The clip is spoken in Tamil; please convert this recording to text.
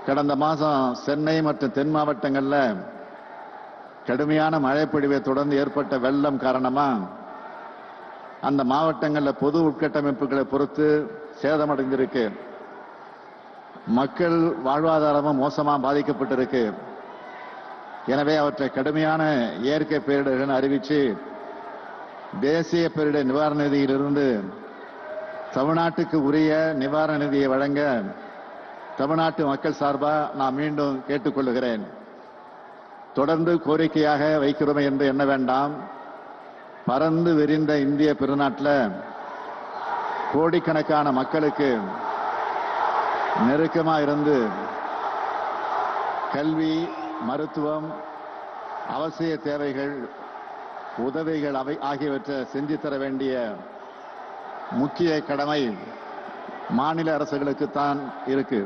கடந்த மாதம் சென்னை மற்றும் தென் மாவட்டங்களில் கடுமையான மழைப்பொழிவை தொடர்ந்து ஏற்பட்ட வெள்ளம் காரணமா அந்த மாவட்டங்களில் பொது உட்கட்டமைப்புகளை பொறுத்து சேதமடைந்திருக்கு. மக்கள் வாழ்வாதாரமும் மோசமாக பாதிக்கப்பட்டிருக்கு. எனவே அவற்றை கடுமையான இயற்கை பேரிடர்கள் அறிவித்து தேசிய பேரிடர் நிவாரண நிதியிலிருந்து தமிழ்நாட்டுக்கு உரிய நிவாரண நிதியை வழங்க தமிழ்நாட்டு மக்கள் சார்பாக நான் மீண்டும் கேட்டுக்கொள்கிறேன். தொடர்ந்து கோரிக்கையாக வைக்கிறோமே என்று எண்ண வேண்டாம். பறந்து விரிந்த இந்திய பெருநாட்டில் கோடிக்கணக்கான மக்களுக்கு நெருக்கமாக இருந்து கல்வி, மருத்துவம், அவசிய தேவைகள், உதவிகள் ஆகியவற்றை செஞ்சு தர வேண்டிய முக்கிய கடமை மாநில அரசுகளுக்குத்தான் இருக்கு.